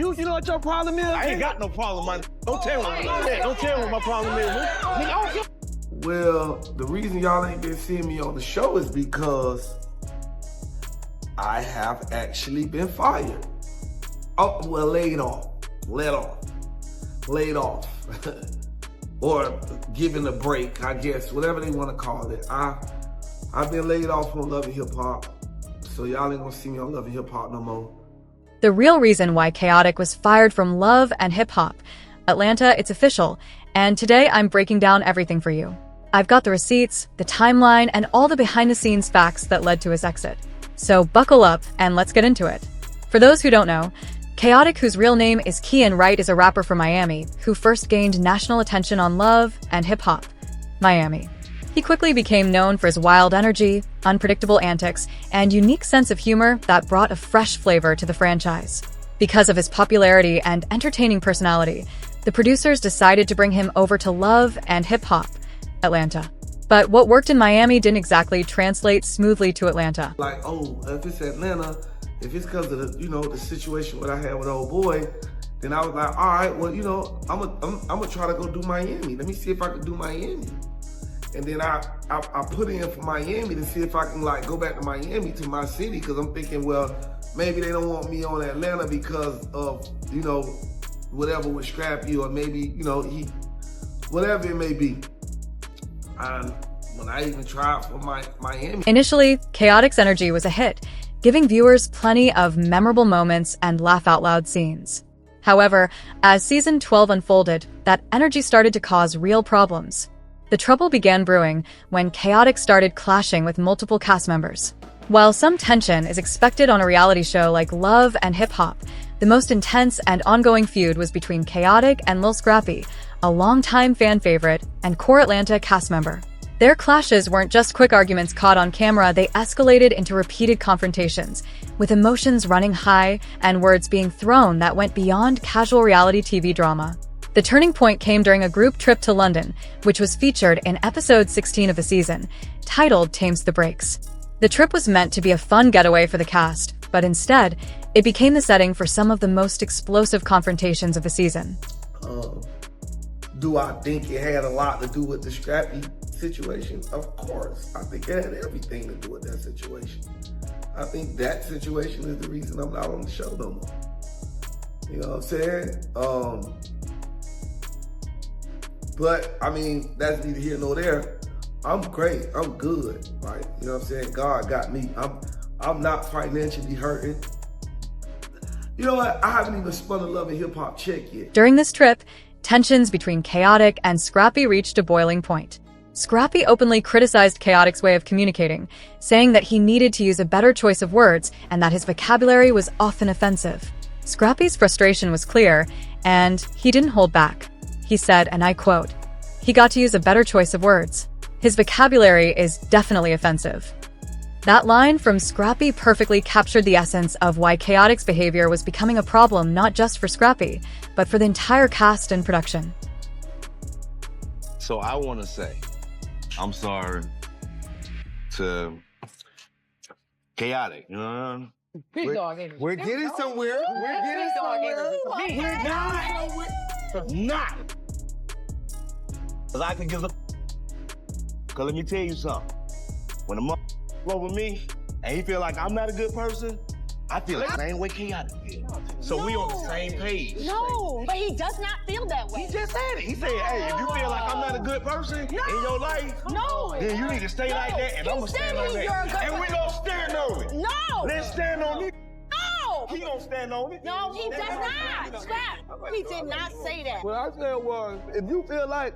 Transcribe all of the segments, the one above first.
You know what your problem is? I ain't got no problem, man. Don't tell me. Don't tell me what my problem is, man. Nigga, I don't give. Well, the reason y'all ain't been seeing me on the show is because I have actually been fired. Oh, well, laid off, or given a break, I guess, whatever they want to call it. I've been laid off on Love and Hip Hop, so y'all ain't gonna see me on Love and Hip Hop no more. The real reason why Khaotic was fired from Love and Hip Hop. Atlanta, it's official, and today I'm breaking down everything for you. I've got the receipts, the timeline, and all the behind-the-scenes facts that led to his exit. So buckle up and let's get into it. For those who don't know, Khaotic, whose real name is Kian Wright, is a rapper from Miami who first gained national attention on Love and Hip Hop. Miami. He quickly became known for his wild energy, unpredictable antics, and unique sense of humor that brought a fresh flavor to the franchise. Because of his popularity and entertaining personality, the producers decided to bring him over to Love and Hip Hop, Atlanta. But what worked in Miami didn't exactly translate smoothly to Atlanta. Like, oh, if it's Atlanta, if it's because of the, the situation what I had with old boy, then I was like, all right, well, I'm gonna try to go do Miami. Let me see if I can do Miami. And then I put in for Miami to see if I can go back to Miami, to my city, because I'm thinking, well, maybe they don't want me on Atlanta because of, whatever with Scrappy, or maybe, whatever it may be. And when I even tried for Miami. Initially, Khaotic's energy was a hit, giving viewers plenty of memorable moments and laugh-out-loud scenes. However, as season 12 unfolded, that energy started to cause real problems. The trouble began brewing when Khaotic started clashing with multiple cast members. While some tension is expected on a reality show like Love and Hip Hop, the most intense and ongoing feud was between Khaotic and Lil Scrappy, a longtime fan favorite and core Atlanta cast member. Their clashes weren't just quick arguments caught on camera, they escalated into repeated confrontations, with emotions running high and words being thrown that went beyond casual reality TV drama. The turning point came during a group trip to London, which was featured in episode 16 of the season, titled Tames the Breaks. The trip was meant to be a fun getaway for the cast, but instead, it became the setting for some of the most explosive confrontations of the season. Do I think it had a lot to do with the Scrappy situation? Of course. I think it had everything to do with that situation. I think that situation is the reason I'm not on the show no more. You know what I'm saying? But, I mean, that's neither here nor there. I'm great. I'm good, right? You know what I'm saying? God got me. I'm not financially hurting. You know what? I haven't even spun a Love and Hip Hop check yet. During this trip, tensions between Khaotic and Scrappy reached a boiling point. Scrappy openly criticized Khaotic's way of communicating, saying that he needed to use a better choice of words and that his vocabulary was often offensive. Scrappy's frustration was clear, and he didn't hold back. He said, and I quote, "He got to use a better choice of words. His vocabulary is definitely offensive." That line from Scrappy perfectly captured the essence of why Khaotic's behavior was becoming a problem not just for Scrappy, but for the entire cast and production. So I want to say, I'm sorry to Khaotic, We're getting somewhere. We're getting somewhere. We're not. Because I can give a... Because let me tell you something. When a mother over me and he feel like I'm not a good person, I feel like the same way Khaotic feel. So we on the same page. No, but he does not feel that way. He just said it. He said, hey, if you feel like I'm not a good person in your life, then you need to stay like that, and I'm going to stand on that. And we going to stand on it. No. Let's stand on it. No. He going to stand on it. No, he does not. Scrap. He did not say that. What I said was, if you feel like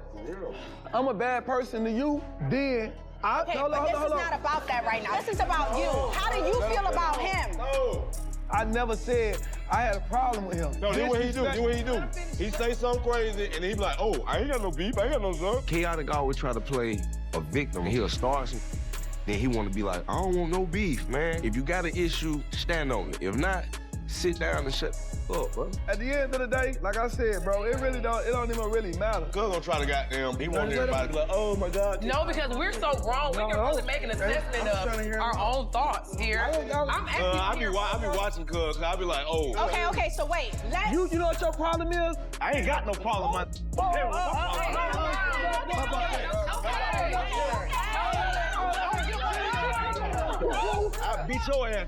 I'm a bad person to you, then Okay, but this is not about that right now. This is about you. How do you feel about him? No. I never said I had a problem with him. No, this what he do. This what he do. He say something crazy, and he be like, oh, I ain't got no beef. I ain't got no stuff. Khaotic always try to play a victim. He'll start some, then he want to be like, I don't want no beef, man. If you got an issue, stand on it. If not, sit down and shut up, bro. At the end of the day, like I said, bro, it don't even really matter. Cuz gonna try to goddamn, he want everybody to be like, oh my God. No, because we're so grown, we can really make an assessment of our own thoughts here. I'm actually I be watching cuz I be like, oh. Okay, so wait. You know what your problem is? I ain't got no problem, man. I beat your ass.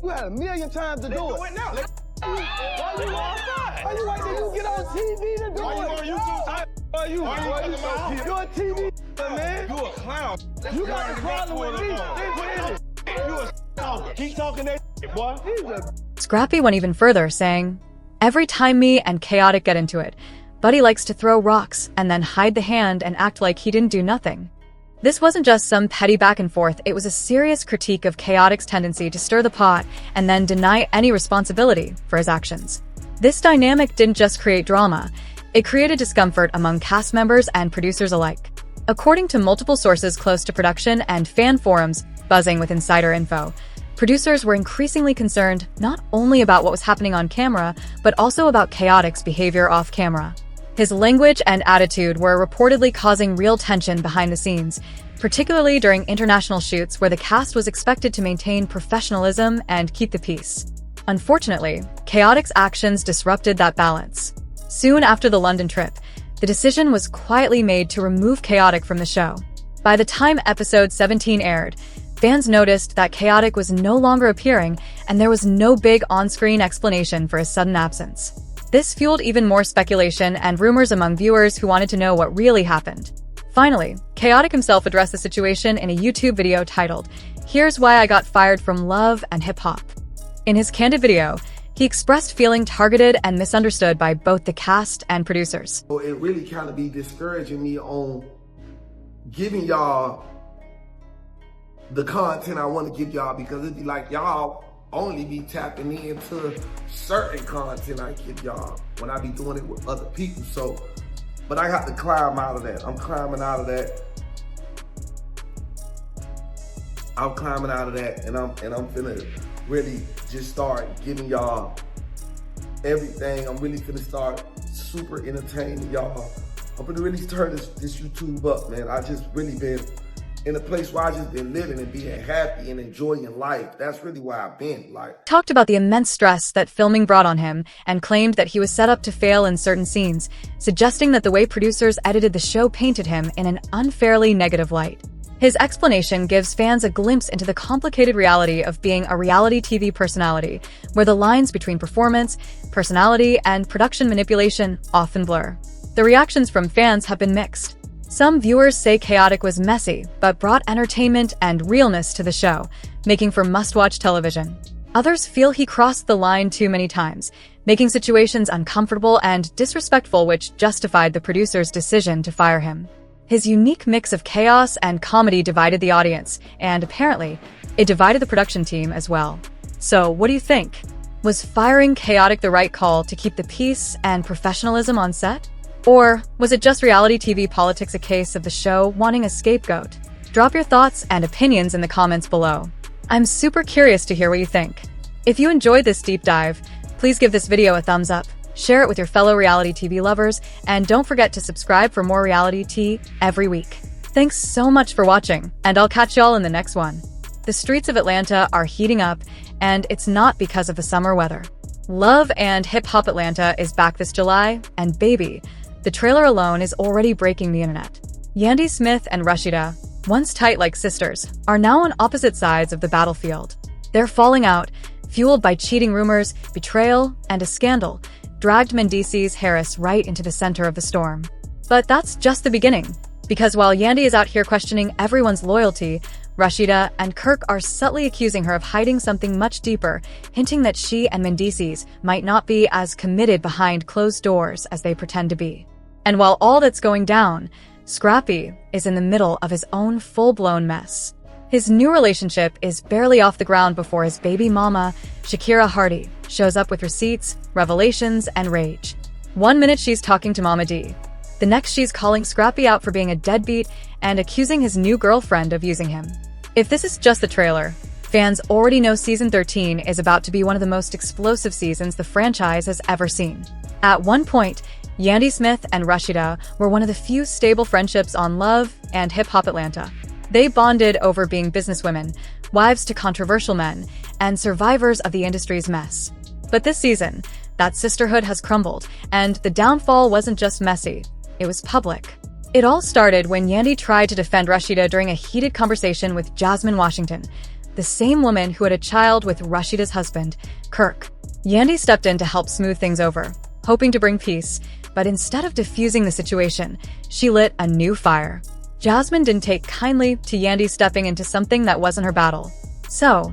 You had a million times to do it. Now. Why you wait till you get on TV to do it? Why you on YouTube? Why you You're a TV man. You a clown. You got a problem with me. You a talker. Keep talking that boy. Scrappy went even further, saying, "Every time me and Khaotic get into it, Buddy likes to throw rocks and then hide the hand and act like he didn't do nothing." This wasn't just some petty back and forth, it was a serious critique of Khaotic's tendency to stir the pot and then deny any responsibility for his actions. This dynamic didn't just create drama, it created discomfort among cast members and producers alike. According to multiple sources close to production and fan forums buzzing with insider info, producers were increasingly concerned not only about what was happening on camera, but also about Khaotic's behavior off camera. His language and attitude were reportedly causing real tension behind the scenes, particularly during international shoots where the cast was expected to maintain professionalism and keep the peace. Unfortunately, Khaotic's actions disrupted that balance. Soon after the London trip, the decision was quietly made to remove Khaotic from the show. By the time episode 17 aired, fans noticed that Khaotic was no longer appearing and there was no big on-screen explanation for his sudden absence. This fueled even more speculation and rumors among viewers who wanted to know what really happened. Finally, Khaotic himself addressed the situation in a YouTube video titled, "Here's Why I Got Fired from Love and Hip Hop." In his candid video, he expressed feeling targeted and misunderstood by both the cast and producers. So it really kind of be discouraging me on giving y'all the content I want to give y'all, because it'd be like y'all only be tapping into certain content I give y'all when I be doing it with other people. So, but I got to climb out of that. I'm climbing out of that. I'm climbing out of that, and I'm finna really just start giving y'all everything. I'm really finna start super entertaining y'all. I'm finna really turn this YouTube up, man. I just really been in a place where I just been living and being happy and enjoying life. That's really where I've been. Talked about the immense stress that filming brought on him and claimed that he was set up to fail in certain scenes, suggesting that the way producers edited the show painted him in an unfairly negative light. His explanation gives fans a glimpse into the complicated reality of being a reality TV personality, where the lines between performance, personality, and production manipulation often blur. The reactions from fans have been mixed. Some viewers say Khaotic was messy, but brought entertainment and realness to the show, making for must-watch television. Others feel he crossed the line too many times, making situations uncomfortable and disrespectful, which justified the producer's decision to fire him. His unique mix of chaos and comedy divided the audience, and apparently, it divided the production team as well. So, what do you think? Was firing Khaotic the right call to keep the peace and professionalism on set? Or was it just reality TV politics, a case of the show wanting a scapegoat? Drop your thoughts and opinions in the comments below. I'm super curious to hear what you think. If you enjoyed this deep dive, please give this video a thumbs up, share it with your fellow reality TV lovers, and don't forget to subscribe for more reality tea every week. Thanks so much for watching, and I'll catch y'all in the next one. The streets of Atlanta are heating up, and it's not because of the summer weather. Love and Hip Hop Atlanta is back this July, and baby, the trailer alone is already breaking the internet. Yandy Smith and Rashida, once tight like sisters, are now on opposite sides of the battlefield. Their falling out, fueled by cheating rumors, betrayal, and a scandal, dragged Mendice's Harris right into the center of the storm. But that's just the beginning, because while Yandy is out here questioning everyone's loyalty, Rashida and Kirk are subtly accusing her of hiding something much deeper, hinting that she and Mendice's might not be as committed behind closed doors as they pretend to be. And while all that's going down, Scrappy is in the middle of his own full-blown mess. His new relationship is barely off the ground before his baby mama, Shakira Hardy, shows up with receipts, revelations, and rage. One minute she's talking to Mama D. The next she's calling Scrappy out for being a deadbeat and accusing his new girlfriend of using him. If this is just the trailer, Fans already know season 13 is about to be one of the most explosive seasons the franchise has ever seen. At one point, Yandy Smith and Rashida were one of the few stable friendships on Love and Hip Hop Atlanta. They bonded over being businesswomen, wives to controversial men, and survivors of the industry's mess. But this season, that sisterhood has crumbled, and the downfall wasn't just messy, it was public. It all started when Yandy tried to defend Rashida during a heated conversation with Jasmine Washington, the same woman who had a child with Rashida's husband, Kirk. Yandy stepped in to help smooth things over, hoping to bring peace, but instead of diffusing the situation, she lit a new fire. Jasmine didn't take kindly to Yandy stepping into something that wasn't her battle. So,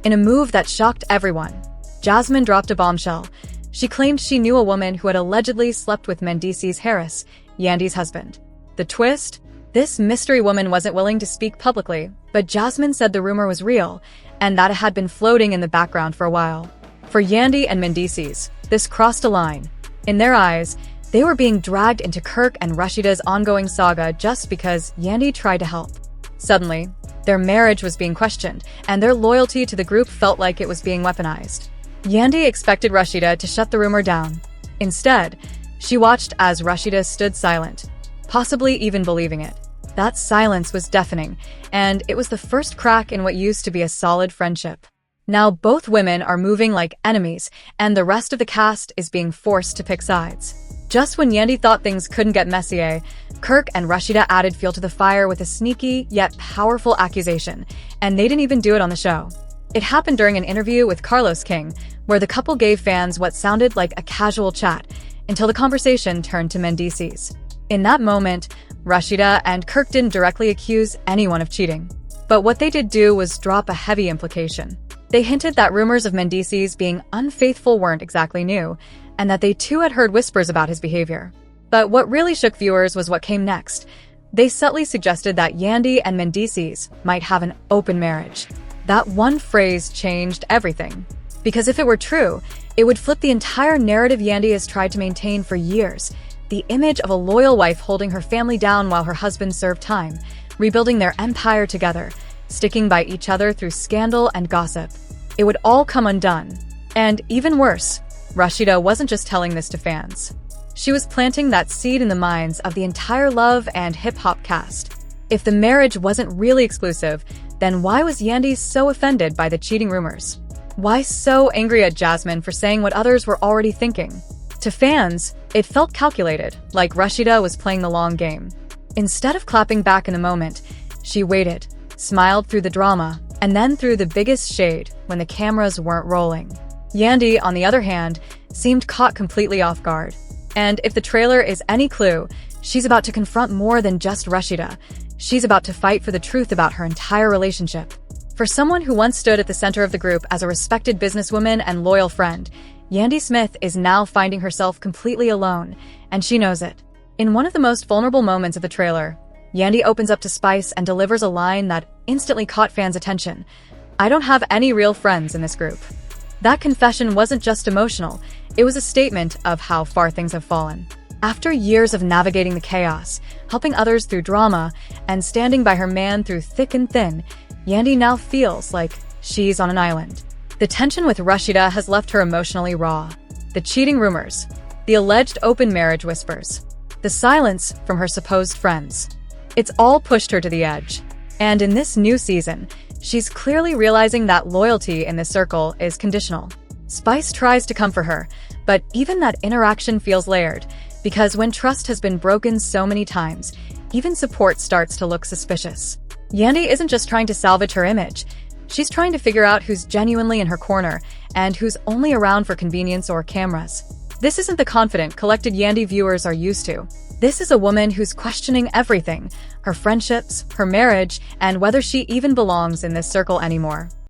in a move that shocked everyone, Jasmine dropped a bombshell. She claimed she knew a woman who had allegedly slept with Mendices Harris, Yandy's husband. The twist? This mystery woman wasn't willing to speak publicly, but Jasmine said the rumor was real, and that it had been floating in the background for a while. For Yandy and Mendices, this crossed a line. In their eyes, they were being dragged into Kirk and Rashida's ongoing saga just because Yandy tried to help. Suddenly, their marriage was being questioned, and their loyalty to the group felt like it was being weaponized. Yandy expected Rashida to shut the rumor down. Instead, she watched as Rashida stood silent, possibly even believing it. That silence was deafening, and it was the first crack in what used to be a solid friendship. Now both women are moving like enemies, and the rest of the cast is being forced to pick sides. Just when Yandy thought things couldn't get messier, Kirk and Rashida added fuel to the fire with a sneaky yet powerful accusation, and they didn't even do it on the show. It happened during an interview with Carlos King, where the couple gave fans what sounded like a casual chat, until the conversation turned to Mendices. In that moment, Rashida and Kirk didn't directly accuse anyone of cheating. But what they did do was drop a heavy implication. They hinted that rumors of Mendices being unfaithful weren't exactly new, and that they too had heard whispers about his behavior. But what really shook viewers was what came next. They subtly suggested that Yandy and Mendices might have an open marriage. That one phrase changed everything. Because if it were true, it would flip the entire narrative Yandy has tried to maintain for years. The image of a loyal wife holding her family down while her husband served time, rebuilding their empire together, sticking by each other through scandal and gossip. It would all come undone. And even worse, Rashida wasn't just telling this to fans. She was planting that seed in the minds of the entire Love and hip-hop cast. If the marriage wasn't really exclusive, then why was Yandy so offended by the cheating rumors? Why so angry at Jasmine for saying what others were already thinking? To fans, it felt calculated, like Rashida was playing the long game. Instead of clapping back in the moment, she waited, smiled through the drama, and then threw the biggest shade when the cameras weren't rolling. Yandy, on the other hand, seemed caught completely off guard. And if the trailer is any clue, she's about to confront more than just Rashida. She's about to fight for the truth about her entire relationship. For someone who once stood at the center of the group as a respected businesswoman and loyal friend, Yandy Smith is now finding herself completely alone, and she knows it. In one of the most vulnerable moments of the trailer, Yandy opens up to Spice and delivers a line that instantly caught fans' attention. "I don't have any real friends in this group." That confession wasn't just emotional, it was a statement of how far things have fallen. After years of navigating the chaos, helping others through drama, and standing by her man through thick and thin, Yandy now feels like she's on an island. The tension with Rashida has left her emotionally raw. The cheating rumors, the alleged open marriage whispers, the silence from her supposed friends. It's all pushed her to the edge. And in this new season, she's clearly realizing that loyalty in this circle is conditional. Spice tries to comfort her, but even that interaction feels layered, because when trust has been broken so many times, even support starts to look suspicious. Yandy isn't just trying to salvage her image, she's trying to figure out who's genuinely in her corner and who's only around for convenience or cameras. This isn't the confident, collected Yandy viewers are used to. This is a woman who's questioning everything, her friendships, her marriage, and whether she even belongs in this circle anymore.